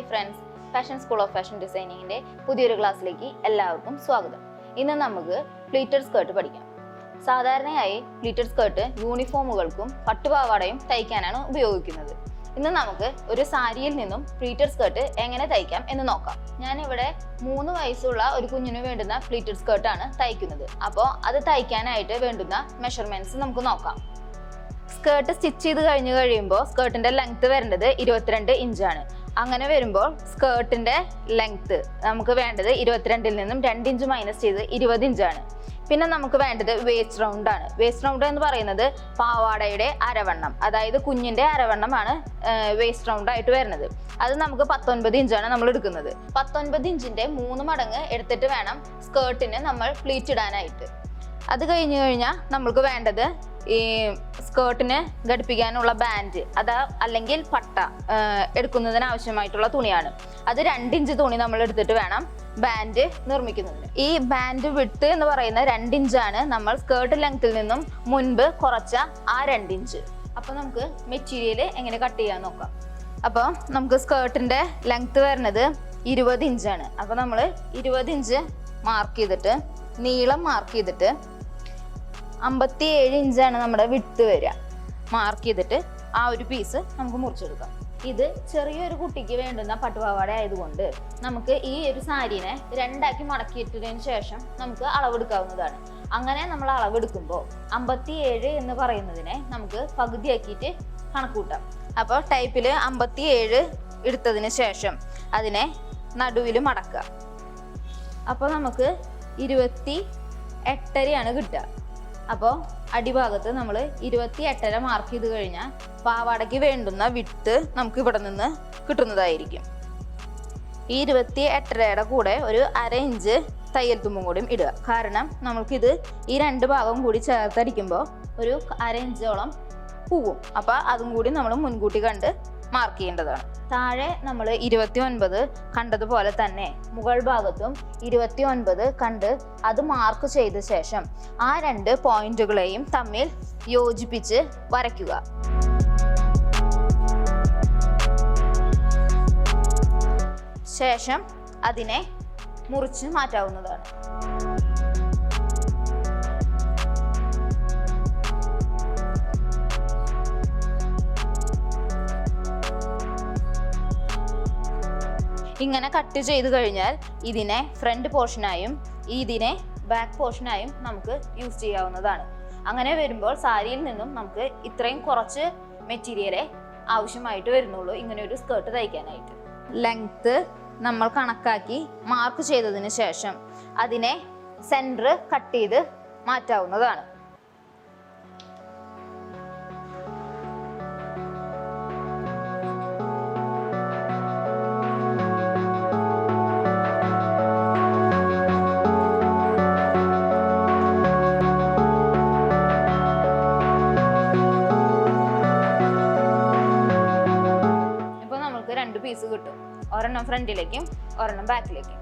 Hi friends, fashion school of fashion ഡിസൈനിങ്ങിൻ്റെ പുതിയൊരു ക്ലാസ്സിലേക്ക് എല്ലാവർക്കും സ്വാഗതം. ഇന്ന് നമുക്ക് പ്ലീറ്റഡ് സ്കേർട്ട് പഠിക്കാം. സാധാരണയായി പ്ലീറ്റഡ് സ്കേർട്ട് യൂണിഫോമുകൾക്കും പട്ടുപാവാടയും തയ്ക്കാനാണ് ഉപയോഗിക്കുന്നത്. ഇന്ന് നമുക്ക് ഒരു സാരിയിൽ നിന്നും പ്ലീറ്റഡ് സ്കേർട്ട് എങ്ങനെ തയ്ക്കാം എന്ന് നോക്കാം. ഞാനിവിടെ 3 വയസ്സുള്ള ഒരു കുഞ്ഞിന് വേണ്ടുന്ന പ്ലീറ്റഡ് സ്കേർട്ടാണ് തയ്ക്കുന്നത്. അപ്പോൾ അത് തയ്ക്കാനായിട്ട് വേണ്ടുന്ന മെഷർമെൻറ്റ്സ് നമുക്ക് നോക്കാം. സ്കേർട്ട് സ്റ്റിച്ച് ചെയ്ത് കഴിയുമ്പോൾ സ്കേർട്ടിന്റെ ലെങ്ത് വരേണ്ടത് 22 ഇഞ്ചാണ്. അങ്ങനെ വരുമ്പോൾ സ്കേർട്ടിന്റെ ലെങ്ത് നമുക്ക് വേണ്ടത് 22-ൽ നിന്നും 2 ഇഞ്ച് മൈനസ് ചെയ്ത് 20 ഇഞ്ചാണ്. പിന്നെ നമുക്ക് വേണ്ടത് വേസ്റ്റ് റൗണ്ട് ആണ്. വേസ്റ്റ് റൗണ്ട് എന്ന് പറയുന്നത് പാവാടയുടെ അരവണ്ണം, അതായത് കുഞ്ഞിന്റെ അരവണ്ണമാണ് വേസ്റ്റ് റൗണ്ട് ആയിട്ട് വരുന്നത്. അത് നമുക്ക് 19 ഇഞ്ചാണ് നമ്മൾ എടുക്കുന്നത്. 19 ഇഞ്ചിന്റെ 3 മടങ്ങ് എടുത്തിട്ട് വേണം സ്കേർട്ടിന് നമ്മൾ പ്ലീറ്റ് ഇടാനായിട്ട്. അത് കഴിഞ്ഞ് കഴിഞ്ഞാൽ നമ്മൾക്ക് വേണ്ടത് ഈ സ്കേർട്ടിന് ഘടിപ്പിക്കാനുള്ള ബാൻഡ്, അല്ലെങ്കിൽ പട്ട എടുക്കുന്നതിന് ആവശ്യമായിട്ടുള്ള തുണിയാണ്. അത് 2 ഇഞ്ച് തുണി നമ്മൾ എടുത്തിട്ട് വേണം ബാൻഡ് നിർമ്മിക്കുന്നതിന്. ഈ ബാൻഡ് വിട്ട് എന്ന് പറയുന്ന 2 ഇഞ്ചാണ് നമ്മൾ സ്കേർട്ട് ലെങ്ത്തിൽ നിന്നും മുൻപ് കുറച്ച ആ 2 ഇഞ്ച്. അപ്പോൾ നമുക്ക് മെറ്റീരിയൽ എങ്ങനെ കട്ട് ചെയ്യാൻ നോക്കാം. അപ്പോൾ നമുക്ക് സ്കേർട്ടിന്റെ ലെങ്ത് വരുന്നത് 20 ഇഞ്ചാണ്. അപ്പോൾ നമ്മൾ 20 ഇഞ്ച് മാർക്ക് ചെയ്തിട്ട് നീളം മാർക്ക് ചെയ്തിട്ട് 57 ഇഞ്ചാണ് നമ്മുടെ വിഡ്ത്ത് വരിക. മാർക്ക് ചെയ്തിട്ട് ആ ഒരു പീസ് നമുക്ക് മുറിച്ചെടുക്കാം. ഇത് ചെറിയൊരു കുട്ടിക്ക് വേണ്ടുന്ന പട്ടുപാവാട ആയതുകൊണ്ട് നമുക്ക് ഈ ഒരു സാരീനെ 2ആക്കി മടക്കിയിട്ടതിന് ശേഷം നമുക്ക് അളവെടുക്കാവുന്നതാണ്. അങ്ങനെ നമ്മൾ അളവെടുക്കുമ്പോൾ 57 എന്ന് പറയുന്നതിനെ നമുക്ക് പകുതിയാക്കിയിട്ട് കണക്കൂട്ടാം. അപ്പോൾ ടൈപ്പിൽ 57 എടുത്തതിന് ശേഷം അതിനെ നടുവിൽ മടക്കുക. അപ്പോൾ നമുക്ക് 28.5 കിട്ടുക. അപ്പോൾ അടിഭാഗത്ത് നമ്മൾ 28.5 മാർക്ക് ചെയ്ത് കഴിഞ്ഞാൽ പാവാടയ്ക്ക് വേണ്ടുന്ന വിഡ്ത്ത് നമുക്ക് ഇവിടെ നിന്ന് കിട്ടുന്നതായിരിക്കും. ഈ 28.5യുടെ കൂടെ ഒരു 1/2 ഇഞ്ച് തയ്യൽ തുമ്പും കൂടിയും ഇടുക. കാരണം നമ്മൾക്കിത് ഈ 2 ഭാഗവും കൂടി ചേർത്തടിക്കുമ്പോൾ ഒരു 1/2 ഇഞ്ചോളം പോവും. അപ്പോൾ അതും കൂടി നമ്മൾ മുൻകൂട്ടി കണ്ട് മാർക്ക് ചെയ്യേണ്ടതാണ്. താഴെ നമ്മൾ 29 കണ്ടതുപോലെ തന്നെ മുകൾ ഭാഗത്തും 29 കണ്ട് അത് മാർക്ക് ചെയ്ത ശേഷം ആ 2 പോയിന്റുകളെയും തമ്മിൽ യോജിപ്പിച്ച് വരയ്ക്കുക. ശേഷം അതിനെ മുറിച്ച് മാറ്റാവുന്നതാണ്. ഇങ്ങനെ കട്ട് ചെയ്ത് കഴിഞ്ഞാൽ ഇതിനെ ഫ്രണ്ട് പോർഷനായും ഇതിനെ ബാക്ക് പോർഷനായും നമുക്ക് യൂസ് ചെയ്യാവുന്നതാണ്. അങ്ങനെ വരുമ്പോൾ സാരിയിൽ നിന്നും നമുക്ക് ഇത്രയും കുറച്ച് മെറ്റീരിയലേ ആവശ്യമായിട്ട് വരുന്നുള്ളൂ ഇങ്ങനെ ഒരു സ്കേർട്ട് തയ്ക്കാനായിട്ട്. ലെങ്ത്ത് നമ്മൾ കണക്കാക്കി മാർക്ക് ചെയ്തതിന് ശേഷം അതിനെ സെൻറ്റർ കട്ട് ചെയ്ത് മാറ്റാവുന്നതാണ്. പീസ് കിട്ടും, ഒരെണ്ണം ഫ്രണ്ടിലേക്കും ഒരെണ്ണം ബാക്കിലേക്കും.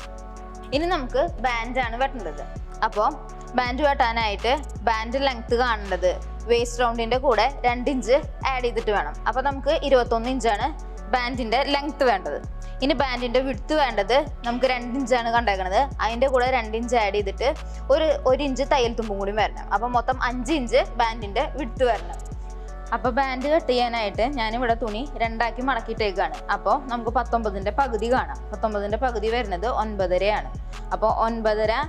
ഇനി നമുക്ക് ബാൻഡാണ് വെട്ടേണ്ടത്. അപ്പോൾ ബാൻഡ് വെട്ടാനായിട്ട് ബാൻഡ് ലെങ്ത് കാണേണ്ടത് വേസ്റ്റ് റൗണ്ടിന്റെ കൂടെ 2 ഇഞ്ച് ആഡ് ചെയ്തിട്ട് വേണം. അപ്പോൾ നമുക്ക് 21 ഇഞ്ചാണ് ബാൻഡിന്റെ ലെങ്ത് വേണ്ടത്. ഇനി ബാൻഡിന്റെ വിഡ്ത്ത് വേണ്ടത് നമുക്ക് 2 ഇഞ്ചാണ് കണ്ടേക്കണത്. അതിന്റെ കൂടെ 2 ഇഞ്ച് ആഡ് ചെയ്തിട്ട് ഒരു ഇഞ്ച് തയ്യൽ തുമ്പും കൂടി വരണം. അപ്പോൾ മൊത്തം 5 ഇഞ്ച് ബാൻഡിന്റെ വിഡ്ത്ത് വരണം. അപ്പോൾ ബാൻഡ് കട്ട് ചെയ്യാനായിട്ട് ഞാനിവിടെ തുണി 2ആക്കി മടക്കിയിട്ടേക്കാണ്. അപ്പോൾ നമുക്ക് 19ന്റെ പകുതി കാണാം. 19ന്റെ പകുതി വരുന്നത് 9.5 അപ്പോൾ 9.5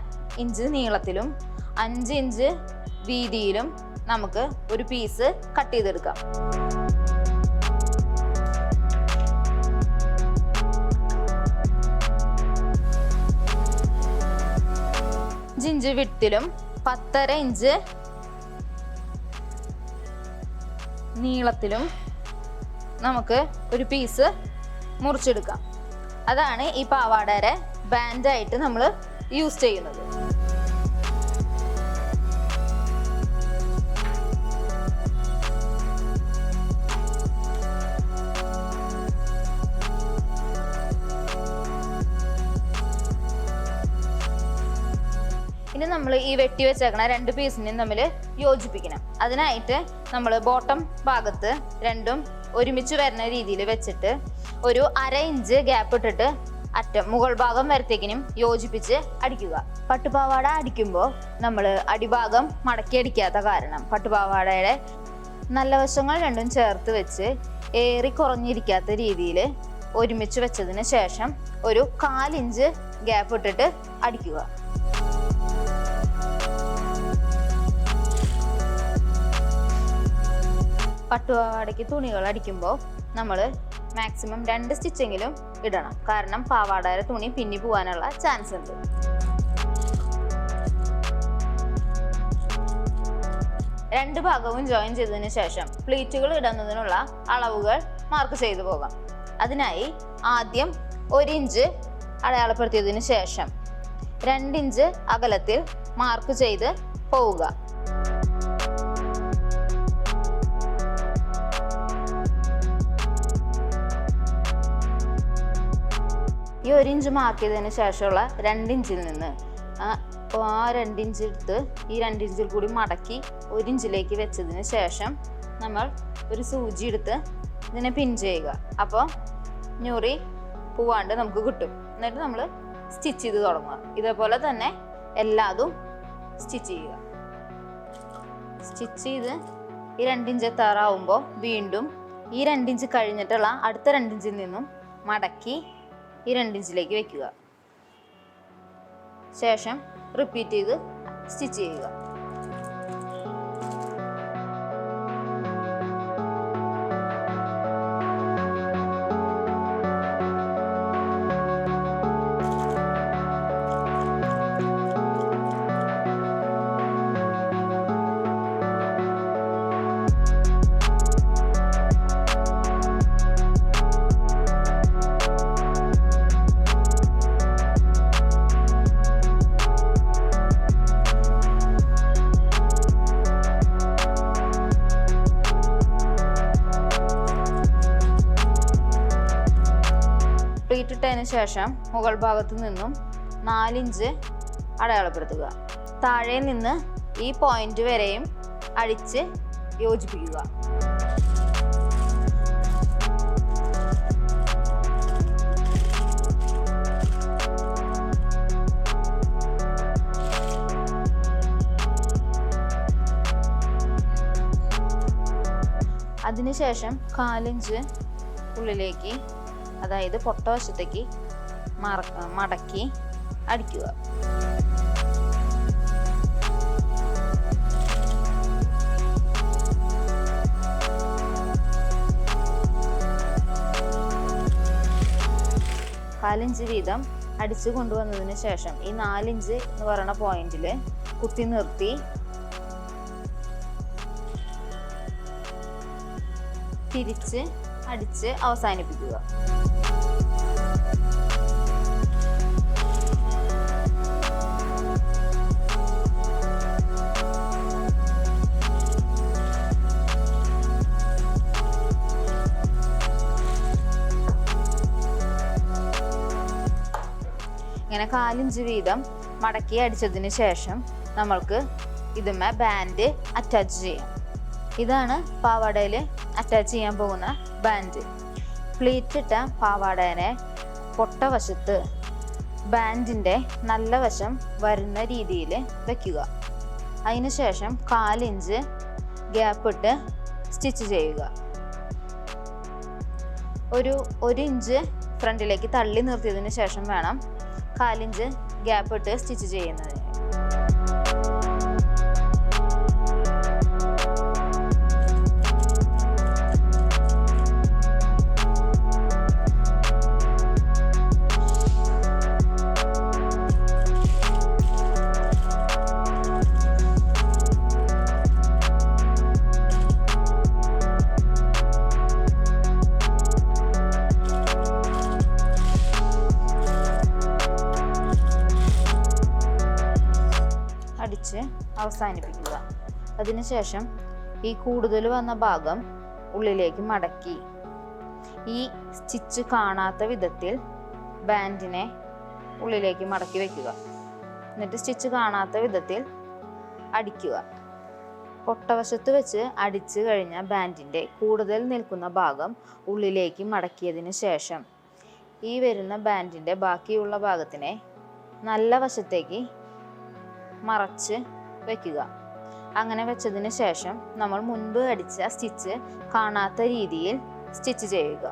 ഇഞ്ച് നീളത്തിലും 5 ഇഞ്ച് വീതിയിലും നമുക്ക് ഒരു പീസ് കട്ട് ചെയ്തെടുക്കാം. ഇഞ്ച് വിഡ്ത്തിലും 10.5 ഇഞ്ച് നീളത്തിലും നമുക്ക് ഒരു പീസ് മുറിച്ചെടുക്കാം. അതാണ് ഈ പാവാടയുടെ ബാൻഡായിട്ട് നമ്മൾ യൂസ് ചെയ്യുന്നത്. ഇനി നമ്മൾ ഈ വെട്ടി വെച്ചേക്കണ 2 പീസിനെയും തമ്മിൽ യോജിപ്പിക്കണം. അതിനായിട്ട് നമ്മൾ ബോട്ടം ഭാഗത്ത് രണ്ടും ഒരുമിച്ച് വരുന്ന രീതിയിൽ വെച്ചിട്ട് ഒരു 1/2 ഇഞ്ച് ഗ്യാപ്പ് ഇട്ടിട്ട് അറ്റം മുകൾ ഭാഗം വരത്തേക്കിനും യോജിപ്പിച്ച് അടിക്കുക. പട്ടുപാവാട അടിക്കുമ്പോൾ നമ്മൾ അടിഭാഗം മടക്കി അടിക്കാത്ത കാരണം പട്ടുപാവാടയുടെ നല്ല വശങ്ങൾ രണ്ടും ചേർത്ത് വെച്ച് ഏറി കുറഞ്ഞിരിക്കാത്ത രീതിയിൽ ഒരുമിച്ച് വെച്ചതിന് ശേഷം ഒരു 1/4 ഇഞ്ച് ഗ്യാപ്പ് ഇട്ടിട്ട് അടിക്കുക. പട്ടുപാവാടയ്ക്ക് തുണികൾ അടിക്കുമ്പോൾ നമ്മൾ മാക്സിമം 2 സ്റ്റിച്ചെങ്കിലും ഇടണം. കാരണം പാവാടയുടെ തുണി പിന്നി പോകാനുള്ള ചാൻസ് ഉണ്ട്. രണ്ട് ഭാഗവും ജോയിൻ ചെയ്തതിന് ശേഷം പ്ലീറ്റുകൾ ഇടുന്നതിനുള്ള അളവുകൾ മാർക്ക് ചെയ്തു പോകാം. അതിനായി ആദ്യം 1 ഇഞ്ച് അടയാളപ്പെടുത്തിയതിനു ശേഷം 2 ഇഞ്ച് അകലത്തിൽ മാർക്ക് ചെയ്ത് പോവുക. ഈ 1 ഇഞ്ച് മാർക്ക് ചെയ്തതിന് ശേഷമുള്ള 2 ഇഞ്ചിൽ നിന്ന് ആ 2 ഇഞ്ച് എടുത്ത് ഈ 2 ഇഞ്ചിൽ കൂടി മടക്കി 1 ഇഞ്ചിലേക്ക് വെച്ചതിന് ശേഷം നമ്മൾ ഒരു സൂചി എടുത്ത് ഇതിനെ പിൻ ചെയ്യുക. അപ്പോൾ ഞൊറി പോവാണ്ട് നമുക്ക് കിട്ടും. എന്നിട്ട് നമ്മൾ സ്റ്റിച്ച് ചെയ്ത് തുടങ്ങുക. ഇതേപോലെ തന്നെ എല്ലാതും സ്റ്റിച്ച് ചെയ്യുക. സ്റ്റിച്ച് ചെയ്ത് ഈ 2 ഇഞ്ച് എത്താറാവുമ്പോൾ വീണ്ടും ഈ 2 ഇഞ്ച് കഴിഞ്ഞിട്ടുള്ള അടുത്ത 2 ഇഞ്ചിൽ നിന്നും മടക്കി ഈ 2 ഇഞ്ചിലേക്ക് വെക്കുക. ശേഷം റിപ്പീറ്റ് ചെയ്ത് സ്റ്റിച്ച് ചെയ്യുക. പ്ലീറ്റ് ഇട്ടതിന് ശേഷം മുകൾ ഭാഗത്തു നിന്നും 4 ഇഞ്ച് അടയാളപ്പെടുത്തുക. താഴെ നിന്ന് ഈ പോയിന്റ് വരെയും അടിച്ച് യോജിപ്പിക്കുക. അതിനുശേഷം 1/4 ഇഞ്ച് ഉള്ളിലേക്ക്, അതായത് പൊട്ടവശത്തേക്ക് മടക്കി അടിക്കുക. കാലിഞ്ച് വീതം അടിച്ചു കൊണ്ടുവന്നതിന് ശേഷം ഈ 4 ഇഞ്ച് എന്ന് പറയുന്ന പോയിന്റിൽ കുത്തി നിർത്തി തിരിച്ച് അടിച്ച് അവസാനിപ്പിക്കുക. ഇങ്ങനെ 4 ഇഞ്ച് വീതം മടക്കി അടിച്ചതിന് ശേഷം നമ്മൾക്ക് ഇതുമേ ബാൻഡ് അറ്റാച്ച് ചെയ്യാം. ഇതാണ് പാവാടയിൽ അറ്റാച്ച് ചെയ്യാൻ പോകുന്ന ബാൻഡ്. പ്ലീറ്റ് ഇട്ട പാവാടേനെ പൊട്ടവശത്ത് ബാൻഡിൻ്റെ നല്ല വശം വരുന്ന രീതിയിൽ വയ്ക്കുക. അതിനുശേഷം 1/4 ഇഞ്ച് ഗ്യാപ്പ് ഇട്ട് സ്റ്റിച്ച് ചെയ്യുക. ഒരു 1 ഇഞ്ച് ഫ്രണ്ടിലേക്ക് തള്ളി നിർത്തിയതിന് ശേഷം വേണം 1/4 ഇഞ്ച് ഗ്യാപ്പ് ഇട്ട് സ്റ്റിച്ച് ചെയ്യുന്നതിന്. അടിച്ച് അവസാനിപ്പിക്കുക. അതിനുശേഷം ഈ കൂടുതൽ വന്ന ഭാഗം ഉള്ളിലേക്ക് മടക്കി ഈ സ്റ്റിച്ച് കാണാത്ത വിധത്തിൽ ബാൻഡിനെ ഉള്ളിലേക്ക് മടക്കി വയ്ക്കുക. എന്നിട്ട് സ്റ്റിച്ച് കാണാത്ത വിധത്തിൽ അടിക്കുക. പൊട്ടവശത്ത് വെച്ച് അടിച്ചു കഴിഞ്ഞ ബാൻഡിൻ്റെ കൂടുതൽ നിൽക്കുന്ന ഭാഗം ഉള്ളിലേക്ക് മടക്കിയതിന് ശേഷം ഈ വരുന്ന ബാൻഡിൻ്റെ ബാക്കിയുള്ള ഭാഗത്തിനെ നല്ല വശത്തേക്ക് മറച്ച് വയ്ക്കുക. അങ്ങനെ വെച്ചതിന് ശേഷം നമ്മൾ മുൻപ് അടിച്ച സ്റ്റിച്ച് കാണാത്ത രീതിയിൽ സ്റ്റിച്ച് ചെയ്യുക.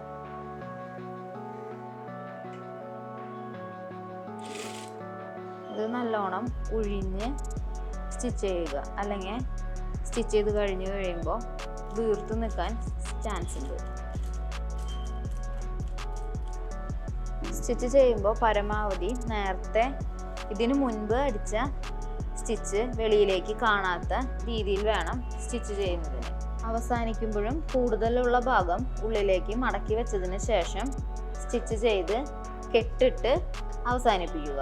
ഇത് നല്ലോണം ഉഴിഞ്ഞ് സ്റ്റിച്ച് ചെയ്യുക, അല്ലെങ്കിൽ സ്റ്റിച്ച് ചെയ്ത് കഴിയുമ്പോൾ വീർത്ത് നിൽക്കാൻ ചാൻസ് ഉണ്ട്. സ്റ്റിച്ച് ചെയ്യുമ്പോൾ പരമാവധി നേരത്തെ ഇതിനു മുൻപ് അടിച്ച സ്റ്റിച്ച് വെളിയിലേക്ക് കാണാത്ത രീതിയിൽ വേണം സ്റ്റിച്ച് ചെയ്യുന്നതിന്. അവസാനിക്കുമ്പോഴും കൂടുതലുള്ള ഭാഗം ഉള്ളിലേക്ക് മടക്കി വെച്ചതിന് ശേഷം സ്റ്റിച്ച് ചെയ്ത് കെട്ടിട്ട് അവസാനിപ്പിക്കുക.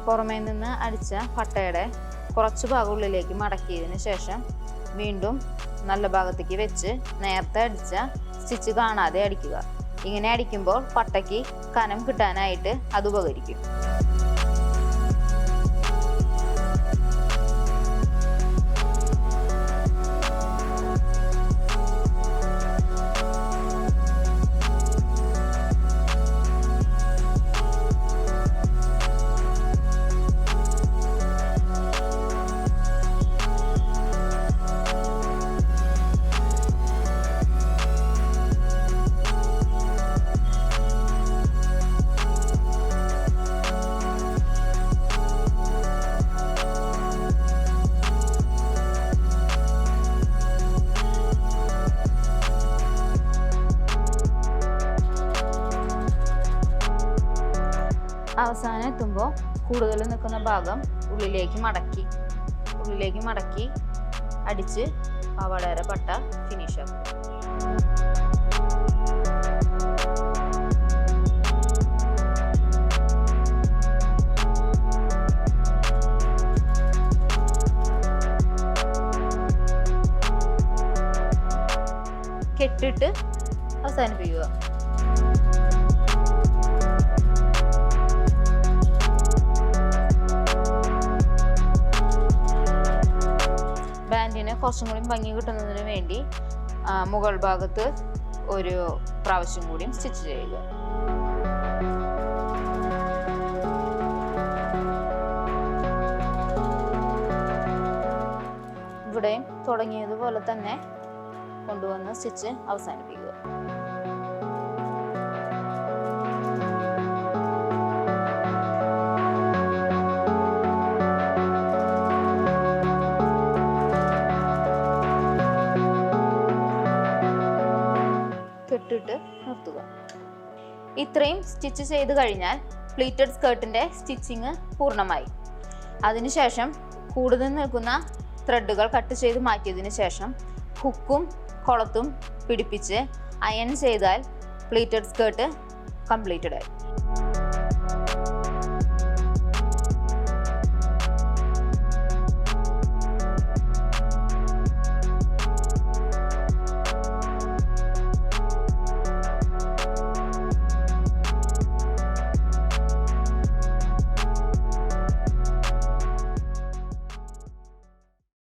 പുറമേ നിന്ന് അടിച്ച പട്ടയുടെ കുറച്ച് ഭാഗം ഉള്ളിലേക്ക് മടക്കിയതിന് ശേഷം വീണ്ടും നല്ല ഭാഗത്തേക്ക് വെച്ച് നേരത്തെ അടിച്ച സ്റ്റിച്ച് കാണാതെ അടിക്കുക. ഇങ്ങനെ അടിക്കുമ്പോൾ പട്ടയ്ക്ക് കനം കിട്ടാനായിട്ട് അത് ഉപകരിക്കും. അവസാനം എത്തുമ്പോൾ കൂടുതൽ നിൽക്കുന്ന ഭാഗം ഉള്ളിലേക്ക് മടക്കി അടിച്ച് പാവാടയുടെ പട്ട ഫിനിഷ് ആക്കും. കെട്ടിട്ട് അവസാനിപ്പിക്കുക. ബാൻഡിന് കുറച്ചും കൂടി ഭംഗി കിട്ടുന്നതിന് വേണ്ടി മുകൾ ഭാഗത്ത് ഒരു പ്രാവശ്യം കൂടി സ്റ്റിച്ച് ചെയ്യുക. ഇവിടെയും തുടങ്ങിയതുപോലെ തന്നെ കൊണ്ടുവന്ന് സ്റ്റിച്ച് അവസാനിപ്പിക്കുക. കെട്ടിട്ട് നിർത്തുക. ഇത്രയും സ്റ്റിച്ച് ചെയ്ത് കഴിഞ്ഞാൽ പ്ലീറ്റഡ് സ്കേർട്ടിൻ്റെ സ്റ്റിച്ചിങ് പൂർണ്ണമായി. അതിനുശേഷം കൂടുതൽ നിൽക്കുന്ന ത്രെഡുകൾ കട്ട് ചെയ്ത് മാറ്റിയതിന് ശേഷം ഹുക്കും കൊളത്തും പിടിപ്പിച്ച് അയൺ ചെയ്താൽ പ്ലീറ്റഡ് സ്കേർട്ട് കംപ്ലീറ്റഡ് ആയി.